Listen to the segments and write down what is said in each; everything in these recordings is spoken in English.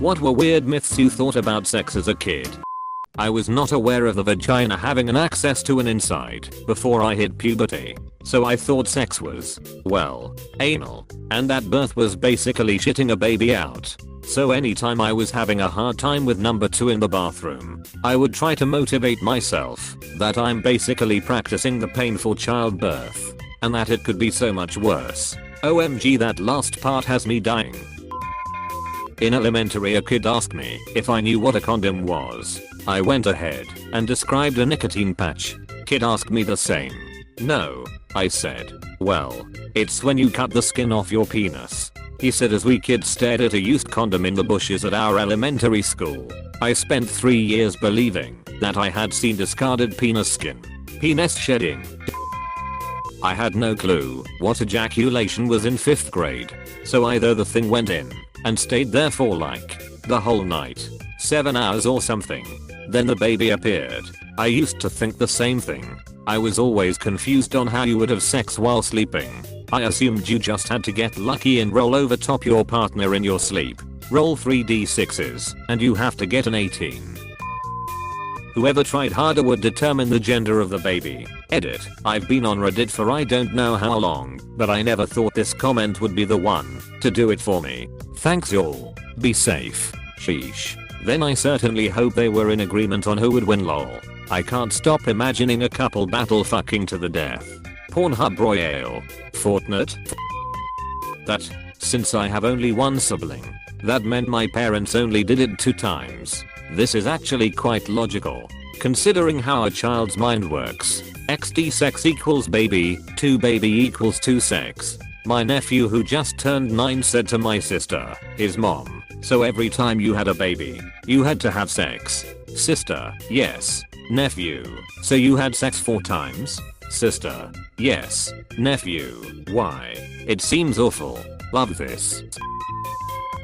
What were weird myths you thought about sex as a kid? I was not aware of the vagina having an access to an inside before I hit puberty, so I thought sex was, well, anal, and that birth was basically shitting a baby out. So anytime I was having a hard time with number 2 in the bathroom, I would try to motivate myself that I'm basically practicing the painful childbirth, and that it could be so much worse. OMG, that last part has me dying. In elementary, a kid asked me if I knew what a condom was. I went ahead and described a nicotine patch. Kid asked me the same. No, I said. Well, it's when you cut the skin off your penis. He said as we kids stared at a used condom in the bushes at our elementary school. I spent 3 years believing that I had seen discarded penis skin. Penis shedding. I had no clue what ejaculation was in 5th grade. So either the thing went in and stayed there for like the whole night, 7 hours or something. Then the baby appeared. I used to think the same thing. I was always confused on how you would have sex while sleeping. I assumed you just had to get lucky and roll over top your partner in your sleep. Roll 3d6s and you have to get an 18. Whoever tried harder would determine the gender of the baby. Edit. I've been on Reddit for I don't know how long, but I never thought this comment would be the one to do it for me. Thanks y'all. Be safe. Sheesh. Then I certainly hope they were in agreement on who would win, lol. I can't stop imagining a couple battle fucking to the death. Pornhub Royale. Fortnite. That, since I have only one sibling, that meant my parents only did it 2 times. This is actually quite logical, considering how a child's mind works. XD sex equals baby, 2 baby equals 2 sex. My nephew who just turned 9 said to my sister, his mom, so every time you had a baby, you had to have sex. Sister, yes. Nephew, so you had sex 4 times? Sister, yes. Nephew, why? It seems awful. Love this.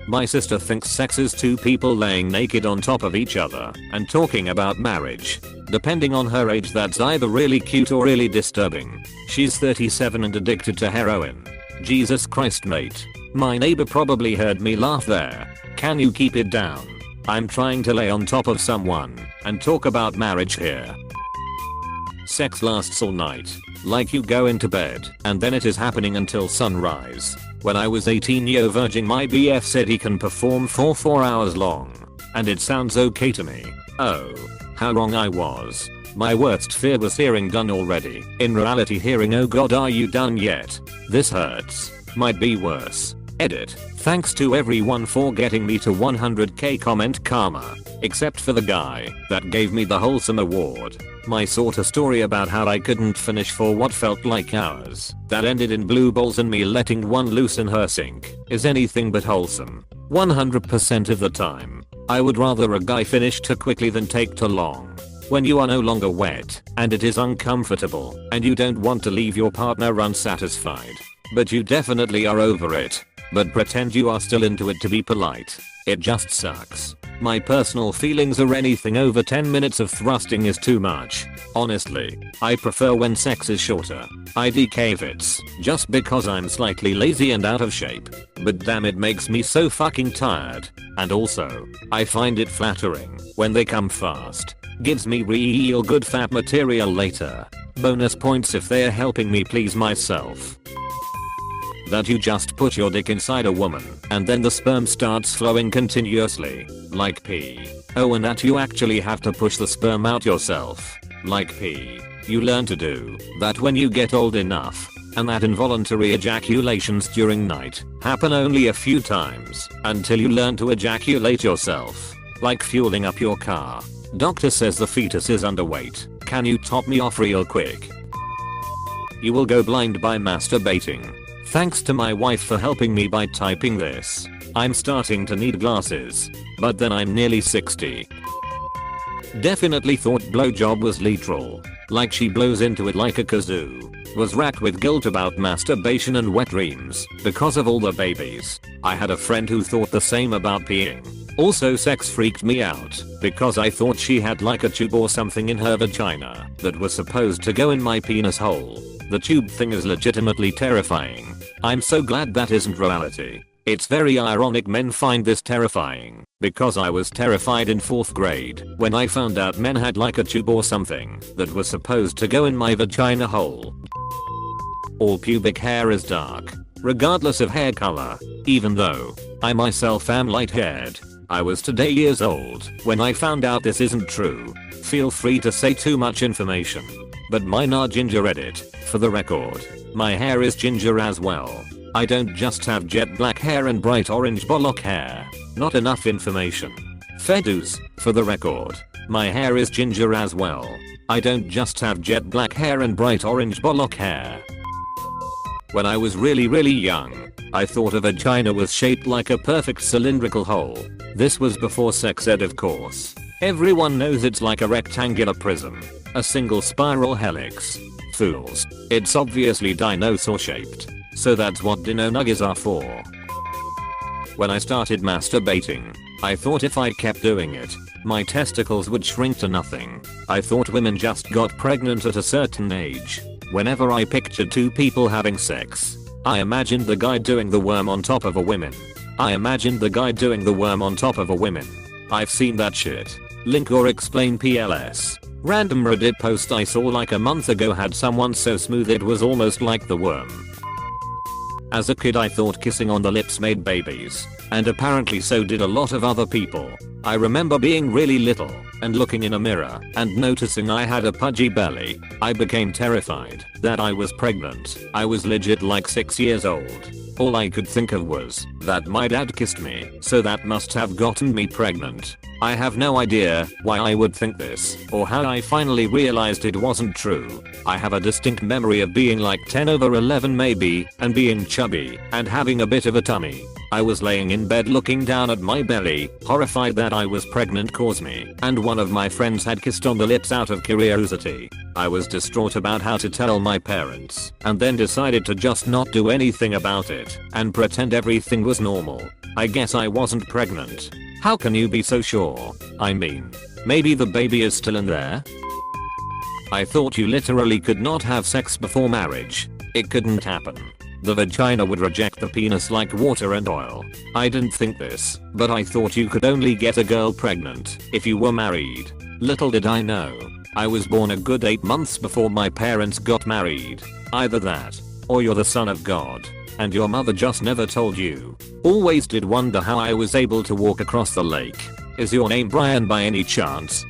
My sister thinks sex is 2 people laying naked on top of each other and talking about marriage. Depending on her age, that's either really cute or really disturbing. She's 37 and addicted to heroin. Jesus Christ, mate. My neighbor probably heard me laugh there. Can you keep it down? I'm trying to lay on top of someone and talk about marriage here. Sex lasts all night. Like you go into bed and then it is happening until sunrise. When I was 18-year virgin, my BF said he can perform for 4 hours long. And it sounds okay to me. Oh, how wrong I was. My worst fear was hearing done already. In reality, hearing oh god are you done yet? This hurts. Might be worse. Edit. Thanks to everyone for getting me to 100k comment karma. Except for the guy that gave me the wholesome award. My sorta story about how I couldn't finish for what felt like hours that ended in blue balls and me letting one loose in her sink is anything but wholesome. 100% of the time. I would rather a guy finish too quickly than take too long. When you are no longer wet and it is uncomfortable and you don't want to leave your partner unsatisfied. But you definitely are over it. But pretend you are still into it to be polite. It just sucks. My personal feelings are anything over 10 minutes of thrusting is too much. Honestly, I prefer when sex is shorter. IDK if it's just because I'm slightly lazy and out of shape. But damn, it makes me so fucking tired. And also, I find it flattering when they come fast. Gives me real good fat material later. Bonus points if they're helping me please myself. That you just put your dick inside a woman and then the sperm starts flowing continuously, like pee. Oh, and that you actually have to push the sperm out yourself, like pee. You learn to do that when you get old enough, and that involuntary ejaculations during night happen only a few times until you learn to ejaculate yourself, like fueling up your car. Doctor says the fetus is underweight. Can you top me off real quick? You will go blind by masturbating. Thanks to my wife for helping me by typing this. I'm starting to need glasses. But then I'm nearly 60. Definitely thought blowjob was literal. Like she blows into it like a kazoo. Was racked with guilt about masturbation and wet dreams because of all the babies. I had a friend who thought the same about peeing. Also, sex freaked me out because I thought she had like a tube or something in her vagina that was supposed to go in my penis hole. The tube thing is legitimately terrifying. I'm so glad that isn't reality. It's very ironic men find this terrifying. because I was terrified in 4th grade when I found out men had like a tube or something that was supposed to go in my vagina hole. All pubic hair is dark, regardless of hair color, even though I myself am light haired. I was today years old when I found out this isn't true. Feel free to say too much information, but mine are ginger edit. For the record, my hair is ginger as well. I don't just have jet black hair and bright orange bollock hair. Not enough information. Fedus, for the record, my hair is ginger as well. I don't just have jet black hair and bright orange bollock hair. When I was really young, I thought a vagina was shaped like a perfect cylindrical hole. This was before sex ed, of course. Everyone knows it's like a rectangular prism. A single spiral helix. Fools. It's obviously dinosaur shaped. So that's what dino nuggies are for. When I started masturbating, I thought if I kept doing it, my testicles would shrink to nothing. I thought women just got pregnant at a certain age. Whenever I pictured two people having sex, I imagined the guy doing the worm on top of a woman. I've seen that shit. Link or explain PLS. Random Reddit post I saw like a month ago had someone so smooth it was almost like the worm. As a kid I thought kissing on the lips made babies, and apparently so did a lot of other people. I remember being really little and looking in a mirror and noticing I had a pudgy belly. I became terrified that I was pregnant. I was legit like 6 years old. All I could think of was that my dad kissed me, so that must have gotten me pregnant. I have no idea why I would think this or how I finally realized it wasn't true. I have a distinct memory of being like 10/11 maybe and being chubby and having a bit of a tummy. I was laying in bed looking down at my belly, horrified that I was pregnant cause me and one of my friends had kissed on the lips out of curiosity. I was distraught about how to tell my parents and then decided to just not do anything about it and pretend everything was normal. I guess I wasn't pregnant. How can you be so sure? I mean, maybe the baby is still in there? I thought you literally could not have sex before marriage. It couldn't happen. The vagina would reject the penis like water and oil. I didn't think this, but I thought you could only get a girl pregnant if you were married. Little did I know, I was born a good 8 months before my parents got married. Either that, or you're the son of God, and your mother just never told you. Always did wonder how I was able to walk across the lake. Is your name Brian by any chance?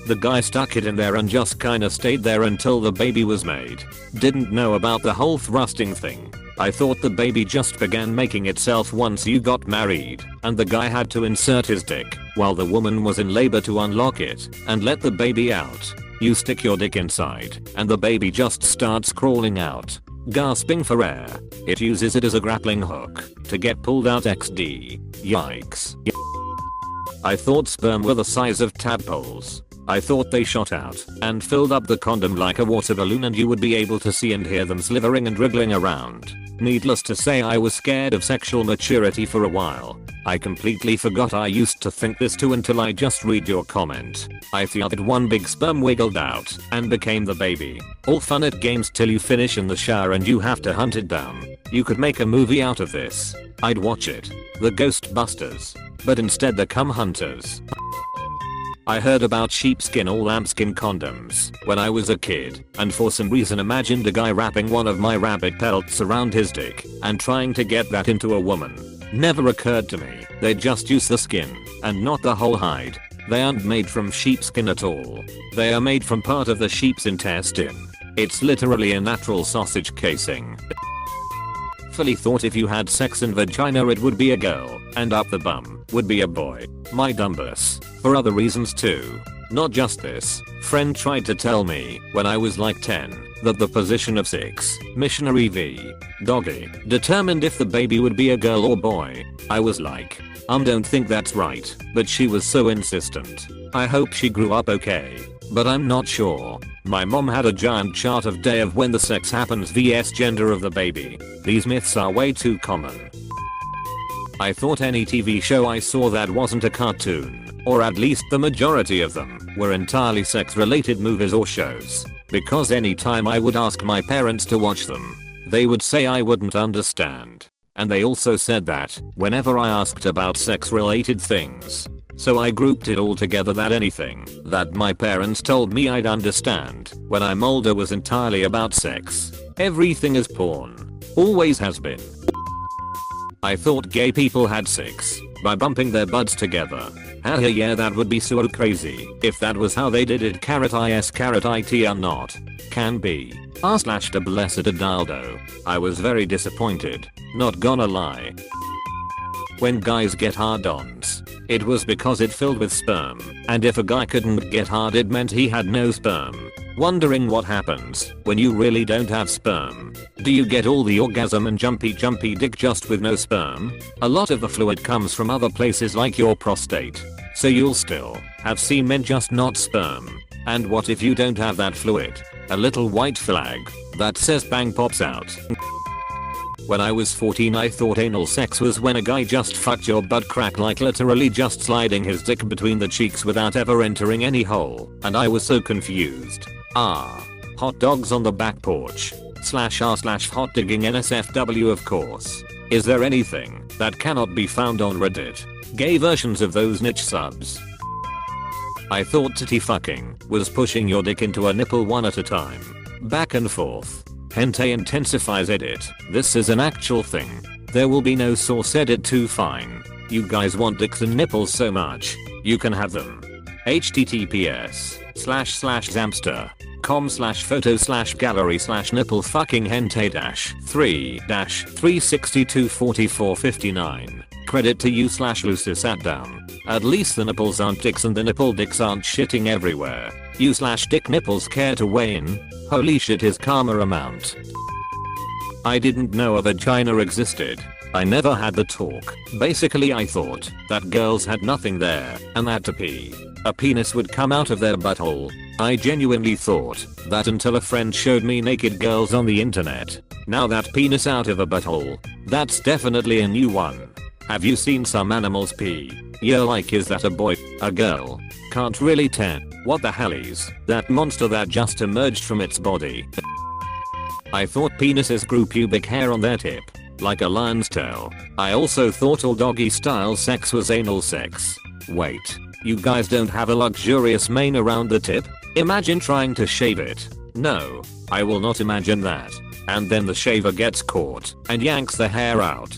The guy stuck it in there and just kinda stayed there until the baby was made. Didn't know about the whole thrusting thing. I thought the baby just began making itself once you got married, and the guy had to insert his dick while the woman was in labor to unlock it and let the baby out. You stick your dick inside and the baby just starts crawling out, gasping for air. It uses it as a grappling hook to get pulled out XD. Yikes. I thought sperm were the size of tadpoles. I thought they shot out and filled up the condom like a water balloon and you would be able to see and hear them slithering and wriggling around. Needless to say I was scared of sexual maturity for a while. I completely forgot I used to think this too until I just read your comment. I thought that one big sperm wiggled out and became the baby. All fun at games till you finish in the shower and you have to hunt it down. You could make a movie out of this. I'd watch it. The Ghostbusters. But instead the Cum Hunters. I heard about sheepskin or lambskin condoms when I was a kid and for some reason imagined a guy wrapping one of my rabbit pelts around his dick and trying to get that into a woman. Never occurred to me they just use the skin and not the whole hide. They aren't made from sheepskin at all. They are made from part of the sheep's intestine. It's literally a natural sausage casing. Fully thought if you had sex in vagina it would be a girl and up the bum would be a boy. My dumbus. For other reasons too. Not just this. Friend tried to tell me when I was like 10 that the position of 6 missionary v doggy determined if the baby would be a girl or boy. I was like, don't think that's right, but she was so insistent. I hope she grew up okay. But I'm not sure. My mom had a giant chart of day of when the sex happens vs gender of the baby. These myths are way too common. I thought any TV show I saw that wasn't a cartoon, or at least the majority of them, were entirely sex related movies or shows. Because anytime I would ask my parents to watch them, they would say I wouldn't understand. and they also said that whenever I asked about sex related things. So I grouped it all together that anything that my parents told me I'd understand when I'm older was entirely about sex. Everything is porn. Always has been. I thought gay people had sex by bumping their butts together. Haha, yeah, that would be so crazy if that was how they did it. It or not. Can be. R/the blessed dildo. I was very disappointed, not gonna lie. When guys get hard-ons, it was because it filled with sperm, and if a guy couldn't get hard it meant he had no sperm. Wondering what happens when you really don't have sperm. Do you get all the orgasm and jumpy dick just with no sperm? A lot of the fluid comes from other places like your prostate, so you'll still have semen, just not sperm. And what if you don't have that fluid? A little white flag that says bang pops out. When I was 14 I thought anal sex was when a guy just fucked your butt crack, like literally just sliding his dick between the cheeks without ever entering any hole, and I was so confused. Hot dogs on the back porch. /r/hot digging NSFW of course. Is there anything that cannot be found on Reddit? Gay versions of those niche subs. I thought titty fucking was pushing your dick into a nipple one at a time. Back and forth. Hentai intensifies edit. This is an actual thing. There will be no source edit too fine. You guys want dicks and nipples so much. You can have them. https://zamster.com/photo/gallery/nipple fucking hentai -3-3624459. Credit to you /Lucis at down. At least the nipples aren't dicks and the nipple dicks aren't shitting everywhere. You /dick nipples care to weigh in? Holy shit, his karma amount. I didn't know a vagina existed. I never had the talk. Basically I thought that girls had nothing there and that to pee, a penis would come out of their butthole. I genuinely thought that until a friend showed me naked girls on the internet. Now that penis out of a butthole, that's definitely a new one. Have you seen some animals pee? Yeah, like is that a boy, a girl? Can't really tell. What the hell is that monster that just emerged from its body? I thought penises grew pubic hair on their tip, like a lion's tail. I also thought all doggy style sex was anal sex. Wait, you guys don't have a luxurious mane around the tip? Imagine trying to shave it. No, I will not imagine that. And then the shaver gets caught and yanks the hair out.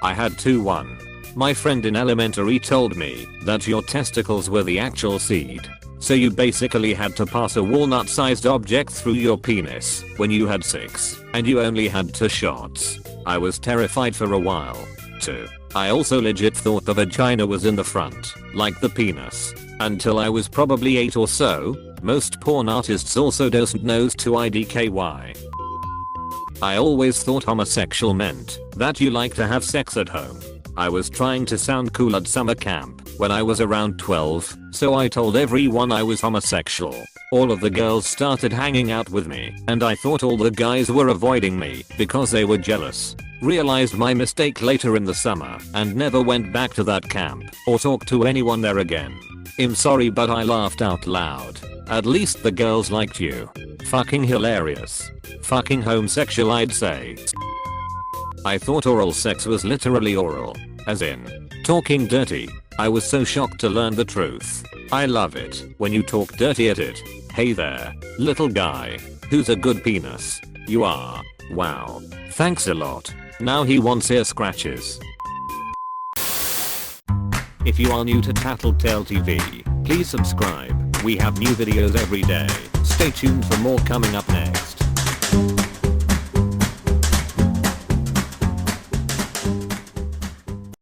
I had 2-1. My friend in elementary told me that your testicles were the actual seed. So you basically had to pass a walnut-sized object through your penis when you had 6, and you only had 2 shots. I was terrified for a while, too. I also legit thought the vagina was in the front, like the penis, until I was probably 8 or so. Most porn artists also don't know to IDKY. I always thought homosexual meant that you like to have sex at home. I was trying to sound cool at summer camp when I was around 12, so I told everyone I was homosexual. All of the girls started hanging out with me, and I thought all the guys were avoiding me because they were jealous. Realized my mistake later in the summer and never went back to that camp or talked to anyone there again. I'm sorry, but I laughed out loud. At least the girls liked you. Fucking hilarious. Fucking homosexual, I'd say. I thought oral sex was literally oral, as in talking dirty. I was so shocked to learn the truth. I love it when you talk dirty at it. Hey there, little guy. Who's a good penis? You are. Wow. Thanks a lot. Now he wants ear scratches. If you are new to Tattletale TV, please subscribe. We have new videos every day. Stay tuned for more coming up next.